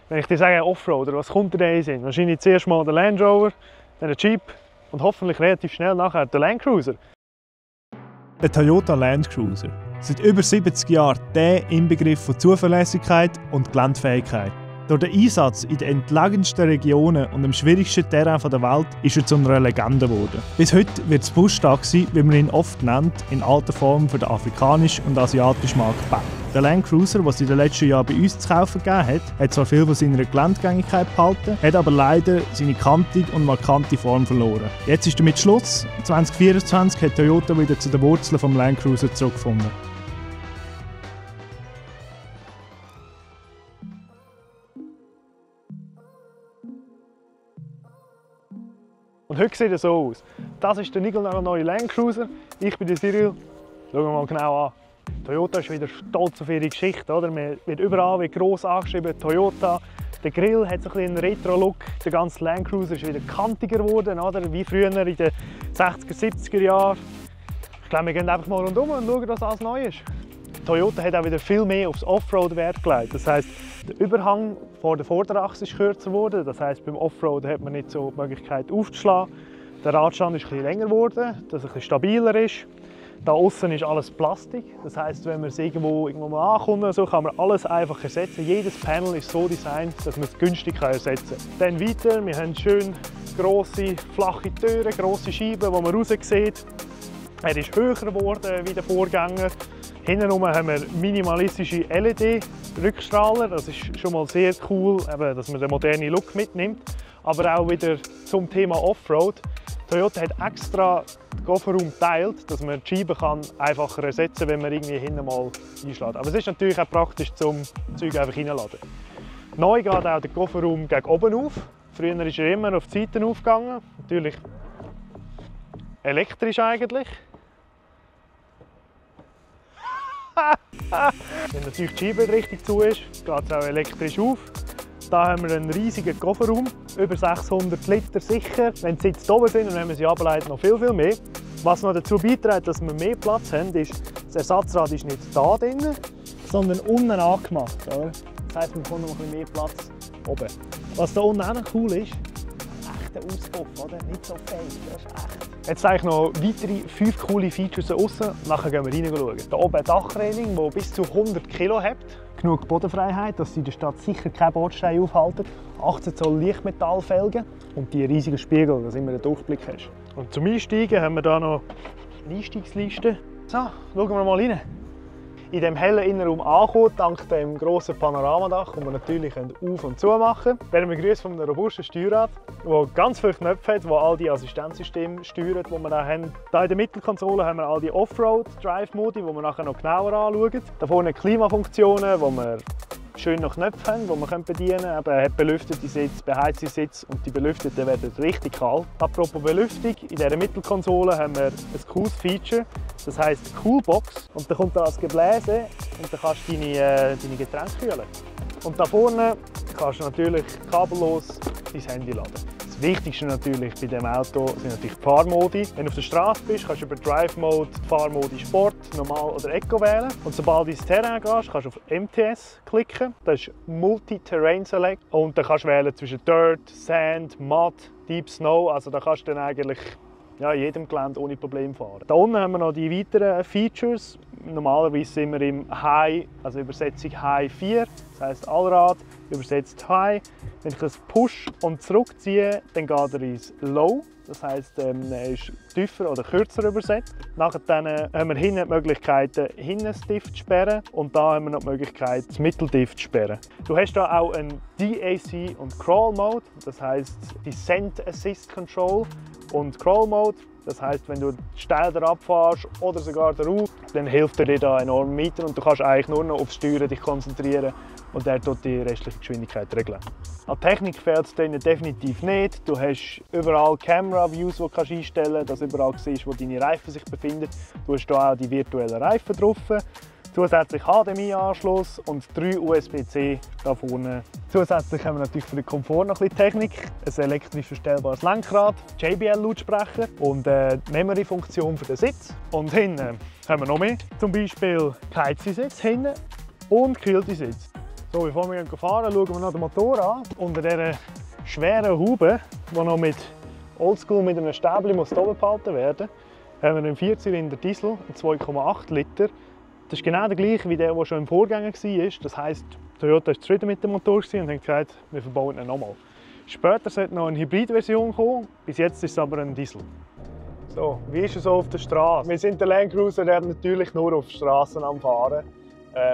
Wenn ich dir sage Offroader, was kommt dir denn in den Sinn? Wahrscheinlich zuerst mal der Land Rover, dann der Jeep und hoffentlich relativ schnell nachher der Land Cruiser. Der Toyota Land Cruiser. Seit über 70 Jahren der Inbegriff von Zuverlässigkeit und Geländefähigkeit. Durch den Einsatz in den entlegensten Regionen und dem schwierigsten Terrain der Welt ist er zu einer Legende geworden. Bis heute wird das Buschtaxi, wie man ihn oft nennt, in alter Form für den afrikanischen und asiatischen Markt gebaut. Der Land Cruiser, den es in den letzten Jahren bei uns zu kaufen gegeben hat zwar viel von seiner Geländegängigkeit behalten, hat aber leider seine kantige und markante Form verloren. Jetzt ist damit Schluss. 2024 hat Toyota wieder zu den Wurzeln des Land Cruiser zurückgefunden. Und heute sieht er so aus. Das ist der neue Land Cruiser. Ich bin der Cyril. Schauen wir mal genau an. Toyota ist wieder stolz auf ihre Geschichte. Oder? Man wird überall gross angeschrieben, Toyota. Der Grill hat so ein einen Retro-Look. Der ganze Land Cruiser ist wieder kantiger geworden, oder? Wie früher in den 60er, 70er Jahren. Ich glaube, wir gehen einfach mal rundum und schauen, was alles neu ist. Toyota hat auch wieder viel mehr aufs Offroad Wert gelegt. Das heisst, der Überhang vor der Vorderachse ist kürzer geworden. Das heisst, beim Offroad hat man nicht so die Möglichkeit aufzuschlagen. Der Radstand ist ein bisschen länger geworden, dass er ein bisschen stabiler ist. Da außen ist alles Plastik. Das heisst, wenn man es irgendwo mal ankommt, so kann man alles einfach ersetzen. Jedes Panel ist so designt, dass man es günstig ersetzen kann. Dann weiter, wir haben schön grosse, flache Türen, grosse Scheiben, die man raus sieht. Er ist höher geworden wie der Vorgänger. Hinten haben wir minimalistische LED-Rückstrahler. Das ist schon mal sehr cool, dass man den modernen Look mitnimmt. Aber auch wieder zum Thema Offroad. Toyota hat extra den Kofferraum geteilt, dass man die Scheiben einfacher ersetzen kann, wenn man irgendwie hinten mal einschlägt. Aber es ist natürlich auch praktisch, zum Zeug einfach reinzuladen. Neu geht auch der Kofferraum gegen oben auf. Früher ist er immer auf die Seiten aufgegangen. Natürlich elektrisch eigentlich. Wenn natürlich die Scheibe richtig zu ist, geht es auch elektrisch auf. Hier haben wir einen riesigen Kofferraum, über 600 Liter sicher. Wenn die Sitze oben sind und wenn man sie ableitet, noch viel mehr. Was noch dazu beiträgt, dass wir mehr Platz haben, ist, das Ersatzrad ist nicht hier drin, sondern unten angemacht. Oder? Das heisst, wir bekommen noch ein bisschen mehr Platz oben. Was hier unten auch noch cool ist, echter Auspuff, oder? Nicht so fake, das ist echt. Jetzt zeige ich noch weitere 5 coole Features aussen. Nachher gehen wir reinschauen. Hier oben eine Dachreling, die bis zu 100 Kg hat. Genug Bodenfreiheit, dass sie in der Stadt sicher keine Bordsteine aufhalten. 18 Zoll Lichtmetallfelgen und die riesigen Spiegel, dass du immer einen Durchblick hast. Und zum Einsteigen haben wir hier noch eine Einstiegsliste. So, schauen wir mal rein. In diesem hellen Innenraum ankommen, dank dem grossen Panoramadach, das wir natürlich auf- und zumachen können. Werden wir begrüßt von einem robusten Steuerrad, das ganz viele Knöpfe hat, die all die Assistenzsysteme steuern, die wir hier haben. Hier in der Mittelkonsole haben wir all die Offroad-Drive-Modi, die wir nachher noch genauer anschauen. Da vorne Klimafunktionen, wo wir schön noch Knöpfe haben, die man bedienen kann. Er hat belüftete Sitze, beheizte Sitze und die belüfteten werden richtig kalt. Apropos Belüftung, in dieser Mittelkonsole haben wir ein cooles Feature, das heisst Coolbox. Und da kommt da das Gebläse und dann kannst du deine Getränke kühlen. Und da vorne kannst du natürlich kabellos dein Handy laden. Das Wichtigste natürlich bei diesem Auto sind natürlich die Fahrmodi. Wenn du auf der Straße bist, kannst du über Drive Mode die Fahrmodi Sport, Normal oder Eco wählen. Und sobald du ins Terrain gehst, kannst du auf MTS klicken. Das ist Multi-Terrain Select. Und dann kannst du wählen zwischen Dirt, Sand, Mud, Deep Snow. Also da kannst du dann eigentlich in jedem Gelände ohne Probleme fahren. Da unten haben wir noch die weiteren Features. Normalerweise sind wir im High, also Übersetzung High 4, das heisst Allrad, übersetzt High. Wenn ich das Push und zurückziehe, dann geht er ins Low, das heisst, er ist tiefer oder kürzer übersetzt. Nachher haben wir hinten die Möglichkeit, hinten das Diff zu sperren und da haben wir noch die Möglichkeit, das Mitteldiff zu sperren. Du hast hier auch einen DAC und Crawl Mode, das heisst Descent Assist Control und Crawl Mode. Das heisst, wenn du steil abfährst oder sogar darauf, dann hilft er dir da enorm weiter und du kannst eigentlich nur noch aufs Steuern dich konzentrieren und er tut die restliche Geschwindigkeit regeln. An Technik fehlt es denen definitiv nicht. Du hast überall Camera-Views, die du einstellen kannst, dass du überall siehst, wo deine Reifen sich befinden. Du hast hier auch die virtuellen Reifen drauf. Zusätzlich HDMI-Anschluss und 3 USB-C da vorne. Zusätzlich haben wir natürlich für den Komfort noch ein bisschen Technik. Ein elektrisch verstellbares Lenkrad, JBL-Lautsprecher und eine Memory-Funktion für den Sitz. Und hinten haben wir noch mehr. Zum Beispiel geheizte Sitze hinten und gekühlte Sitze. So, bevor wir fahren, schauen wir noch den Motor an. Unter dieser schweren Haube, die noch mit Oldschool mit einem Stäbchen oben behalten werden muss, haben wir einen 4-Zylinder Diesel, 2,8 Liter. Das ist genau der gleiche wie der schon im Vorgänger war. Das heisst, Toyota war zufrieden mit dem Motor und hat gesagt, wir verbauen ihn nochmal. Später sollte noch eine Hybridversion kommen, bis jetzt ist es aber ein Diesel. So, wie ist es so auf der Straße? Wir sind der Land Cruiser, der natürlich nur auf Straßen am Fahren.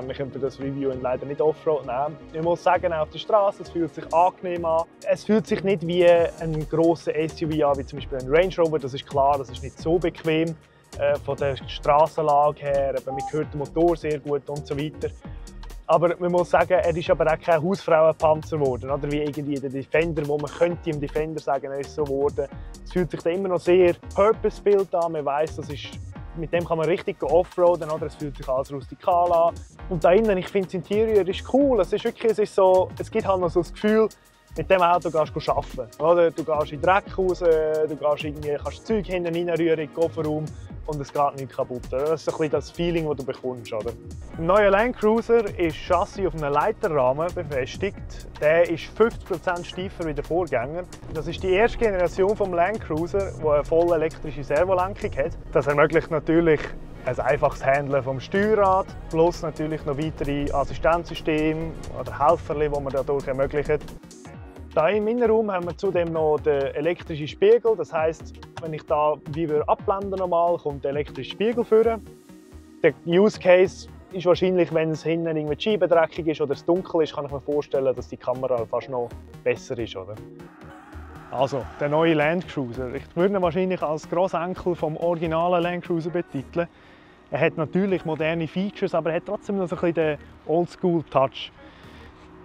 Wir können für das Review leider nicht Offroad nehmen. Ich muss sagen, auf der Straße, es fühlt sich angenehm an. Es fühlt sich nicht wie ein grosser SUV an, wie zum Beispiel ein Range Rover. Das ist klar, das ist nicht so bequem von der Strassenlage her. Man hört den Motor sehr gut und so weiter. Aber man muss sagen, er ist aber auch kein Hausfrauenpanzer geworden, oder wie irgendwie der Defender, wo man könnte im Defender sagen, er ist so geworden. Es fühlt sich da immer noch sehr purpose-built an. Man weiss, das ist, mit dem kann man richtig offroaden, oder? Es fühlt sich alles rustikal an. Und da innen, ich finde das Interieur ist cool. Es ist wirklich, es gibt halt noch so das Gefühl, mit dem Auto gehst du arbeiten. Oder? Du gehst in den Dreck raus, du kannst das Zeug hinten reinrühren in den Kofferraum und es geht nicht kaputt. Das ist ein bisschen das Feeling, das du bekommst. Oder? Im neuen Land Cruiser ist das Chassis auf einem Leiterrahmen befestigt. Der ist 50% steifer wie der Vorgänger. Das ist die erste Generation des Land Cruiser, die eine voll elektrische Servolenkung hat. Das ermöglicht natürlich ein einfaches Handeln vom Steuerrad, plus natürlich noch weitere Assistenzsysteme oder Helfer, die man dadurch ermöglichen. Hier im Innenraum haben wir zudem noch den elektrischen Spiegel. Das heisst, wenn ich da wie abblenden normal, kommt der elektrische Spiegel führen. Der Use Case ist wahrscheinlich, wenn es hinten irgendwie die Scheibe dreckig ist oder es dunkel ist, kann ich mir vorstellen, dass die Kamera fast noch besser ist, oder? Also, der neue Land Cruiser. Ich würde ihn wahrscheinlich als Grossenkel vom originalen Land Cruiser betiteln. Er hat natürlich moderne Features, aber er hat trotzdem noch so ein bisschen den Oldschool-Touch.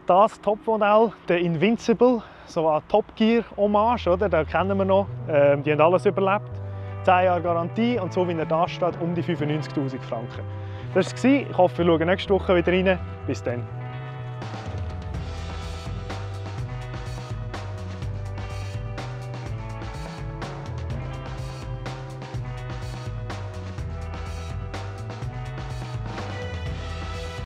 Das Topmodell, der Invincible, so eine Top Gear Hommage, oder? Den kennen wir noch. Die haben alles überlebt. 10 Jahre Garantie und so wie er da steht, um die 95'000 Franken. Das war es. Ich hoffe, wir schauen nächste Woche wieder rein. Bis dann.